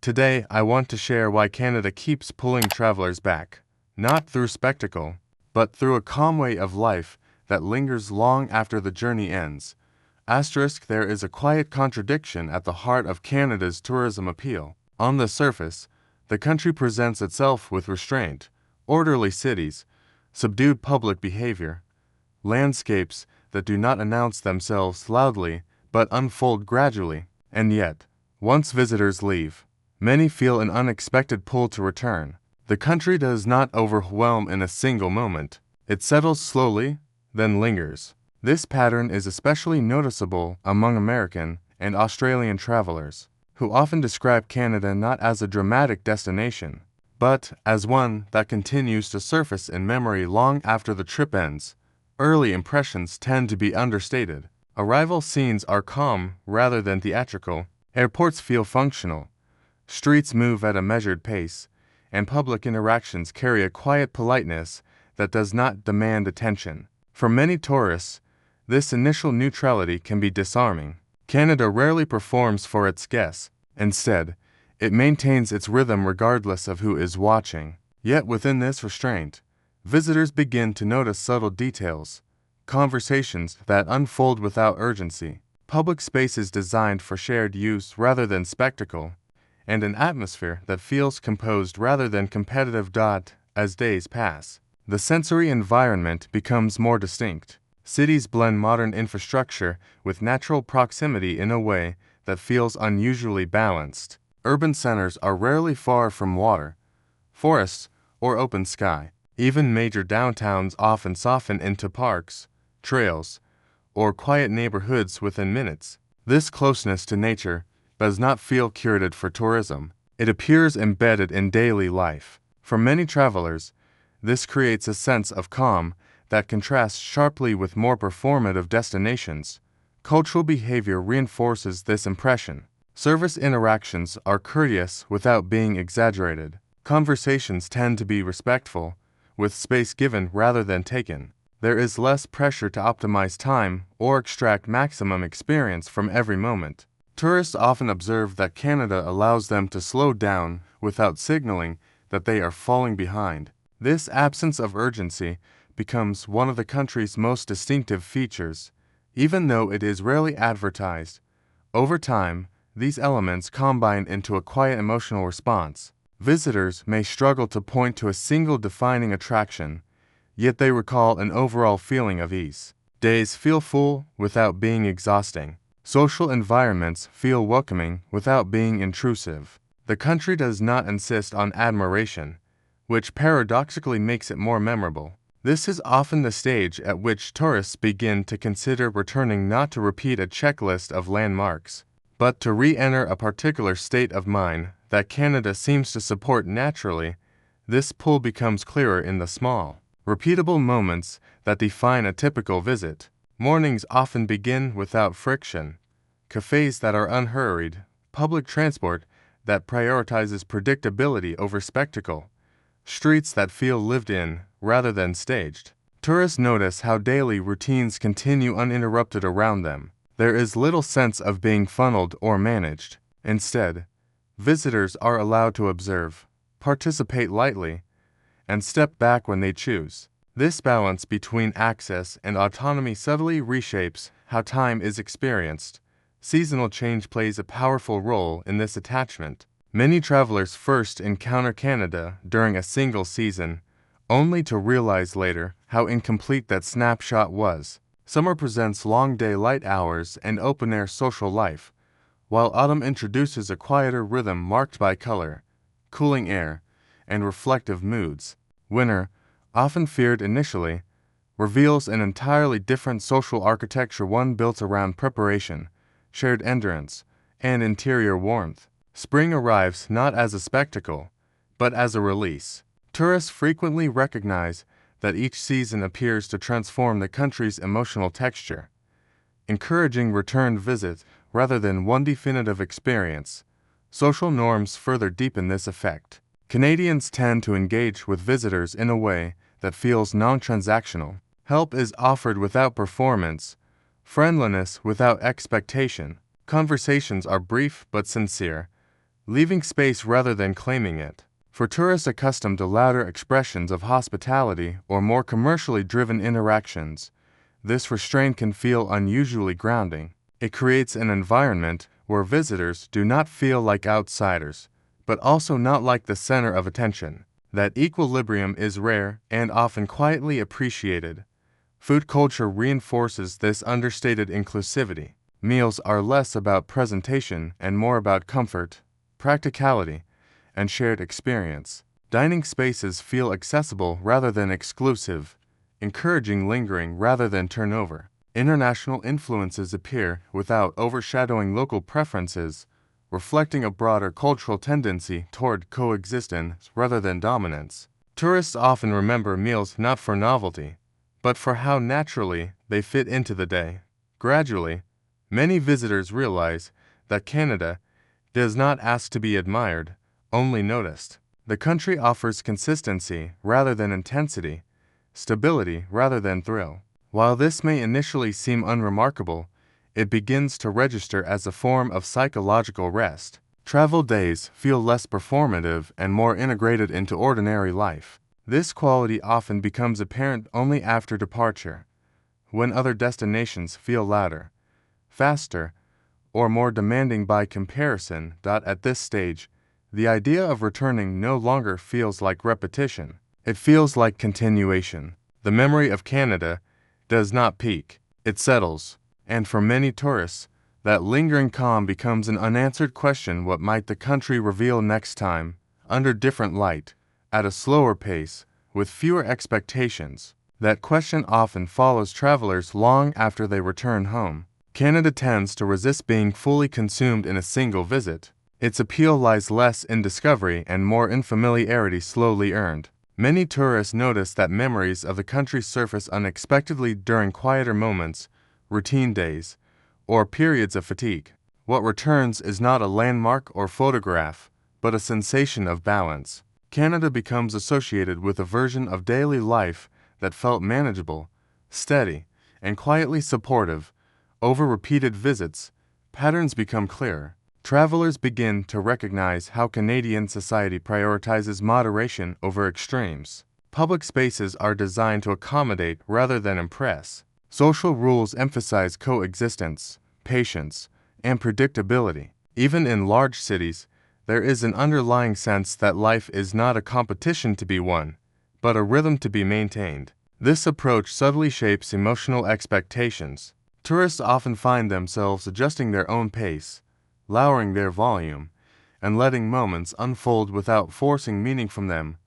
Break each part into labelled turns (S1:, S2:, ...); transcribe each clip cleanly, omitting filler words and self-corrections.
S1: Today, I want to share why Canada keeps pulling travelers back, not through spectacle, but through a calm way of life that lingers long after the journey ends. There is a quiet contradiction at the heart of Canada's tourism appeal. On the surface, the country presents itself with restraint, orderly cities, subdued public behavior, landscapes that do not announce themselves loudly but unfold gradually. And yet, once visitors leave, many feel an unexpected pull to return. The country does not overwhelm in a single moment. It settles slowly, then lingers. This pattern is especially noticeable among American and Australian travelers, who often describe Canada not as a dramatic destination, but as one that continues to surface in memory long after the trip ends. Early impressions tend to be understated. Arrival scenes are calm rather than theatrical. Airports feel functional. Streets move at a measured pace, and public interactions carry a quiet politeness that does not demand attention. For many tourists, this initial neutrality can be disarming. Canada rarely performs for its guests. Instead, it maintains its rhythm regardless of who is watching. Yet within this restraint, visitors begin to notice subtle details, conversations that unfold without urgency, public spaces designed for shared use rather than spectacle, and an atmosphere that feels composed rather than competitive. As days pass, the sensory environment becomes more distinct. Cities blend modern infrastructure with natural proximity in a way that feels unusually balanced. Urban centers are rarely far from water, forests, or open sky. Even major downtowns often soften into parks, trails, or quiet neighborhoods within minutes. This closeness to nature does not feel curated for tourism. It appears embedded in daily life. For many travelers, this creates a sense of calm that contrasts sharply with more performative destinations. Cultural behavior reinforces this impression. Service interactions are courteous without being exaggerated. Conversations tend to be respectful, with space given rather than taken. There is less pressure to optimize time or extract maximum experience from every moment. Tourists often observe that Canada allows them to slow down without signaling that they are falling behind. This absence of urgency becomes one of the country's most distinctive features, even though it is rarely advertised. Over time, these elements combine into a quiet emotional response. Visitors may struggle to point to a single defining attraction, yet they recall an overall feeling of ease. Days feel full without being exhausting. Social environments feel welcoming without being intrusive. The country does not insist on admiration, which paradoxically makes it more memorable. This is often the stage at which tourists begin to consider returning, not to repeat a checklist of landmarks, but to re-enter a particular state of mind that Canada seems to support naturally. This pull becomes clearer in the small, repeatable moments that define a typical visit. Mornings often begin without friction, cafes that are unhurried, public transport that prioritizes predictability over spectacle, streets that feel lived in rather than staged. Tourists notice how daily routines continue uninterrupted around them. There is little sense of being funneled or managed. Instead, visitors are allowed to observe, participate lightly, and step back when they choose. This balance between access and autonomy subtly reshapes how time is experienced. Seasonal change plays a powerful role in this attachment. Many travelers first encounter Canada during a single season, only to realize later how incomplete that snapshot was. Summer presents long daylight hours and open-air social life, while autumn introduces a quieter rhythm marked by color, cooling air, and reflective moods. Winter, often feared initially, reveals an entirely different social architecture, one built around preparation, shared endurance, and interior warmth. Spring arrives not as a spectacle, but as a release. Tourists frequently recognize that each season appears to transform the country's emotional texture, encouraging return visits rather than one definitive experience. Social norms further deepen this effect. Canadians tend to engage with visitors in a way that feels non-transactional. Help is offered without performance, friendliness without expectation. Conversations are brief but sincere, leaving space rather than claiming it. For tourists accustomed to louder expressions of hospitality or more commercially driven interactions, this restraint can feel unusually grounding. It creates an environment where visitors do not feel like outsiders, but also not like the center of attention. That equilibrium is rare and often quietly appreciated. Food culture reinforces this understated inclusivity. Meals are less about presentation and more about comfort, practicality, and shared experience. Dining spaces feel accessible rather than exclusive, encouraging lingering rather than turnover. International influences appear without overshadowing local preferences, reflecting a broader cultural tendency toward coexistence rather than dominance. Tourists often remember meals not for novelty, but for how naturally they fit into the day. Gradually, many visitors realize that Canada does not ask to be admired, only noticed. The country offers consistency rather than intensity, stability rather than thrill. While this may initially seem unremarkable, it begins to register as a form of psychological rest. Travel days feel less performative and more integrated into ordinary life. This quality often becomes apparent only after departure, when other destinations feel louder, faster, or more demanding by comparison. At this stage, the idea of returning no longer feels like repetition. It feels like continuation. The memory of Canada does not peak, it settles. And for many tourists, that lingering calm becomes an unanswered question: what might the country reveal next time, under different light, at a slower pace, with fewer expectations? That question often follows travelers long after they return home. Canada tends to resist being fully consumed in a single visit. Its appeal lies less in discovery and more in familiarity slowly earned. Many tourists notice that memories of the country surface unexpectedly during quieter moments, routine days, or periods of fatigue. What returns is not a landmark or photograph, but a sensation of balance. Canada becomes associated with a version of daily life that felt manageable, steady, and quietly supportive. Over repeated visits, patterns become clearer. Travelers begin to recognize how Canadian society prioritizes moderation over extremes. Public spaces are designed to accommodate rather than impress. Social rules emphasize coexistence, patience, and predictability. Even in large cities, there is an underlying sense that life is not a competition to be won, but a rhythm to be maintained. This approach subtly shapes emotional expectations. Tourists often find themselves adjusting their own pace, lowering their volume, and letting moments unfold without forcing meaning from them.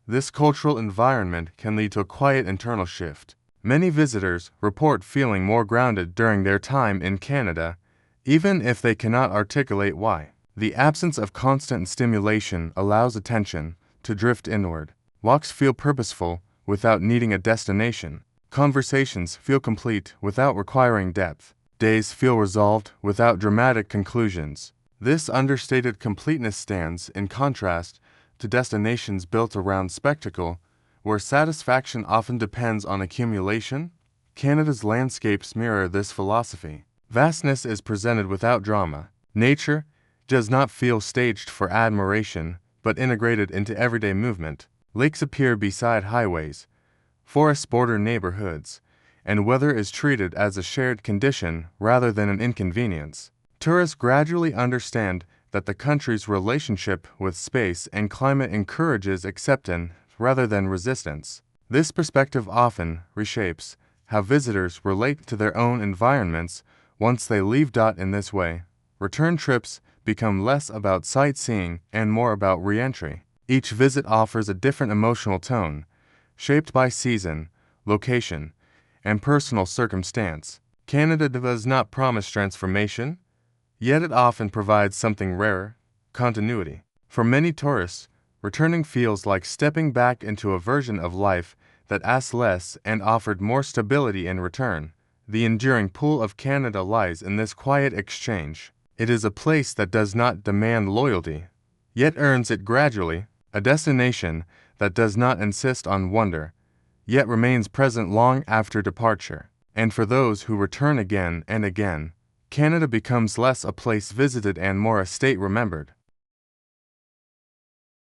S1: This cultural environment can lead to a quiet internal shift. Many visitors report feeling more grounded during their time in Canada, even if they cannot articulate why. The absence of constant stimulation allows attention to drift inward. Walks feel purposeful without needing a destination. Conversations feel complete without requiring depth. Days feel resolved without dramatic conclusions. This understated completeness stands in contrast to destinations built around spectacle, where satisfaction often depends on accumulation. Canada's landscapes mirror this philosophy. Vastness is presented without drama. Nature does not feel staged for admiration, but integrated into everyday movement. Lakes appear beside highways, forests border neighborhoods, and weather is treated as a shared condition rather than an inconvenience. Tourists gradually understand that the country's relationship with space and climate encourages acceptance rather than resistance. This perspective often reshapes how visitors relate to their own environments once they leave. In this way, return trips become less about sightseeing and more about re-entry. Each visit offers a different emotional tone, shaped by season, location, and personal circumstance. Canada does not promise transformation, yet it often provides something rarer: continuity. For many tourists, returning feels like stepping back into a version of life that asked less and offered more stability in return. The enduring pull of Canada lies in this quiet exchange. It is a place that does not demand loyalty, yet earns it gradually, a destination that does not insist on wonder, yet remains present long after departure. And for those who return again and again, Canada becomes less a place visited and more a state remembered.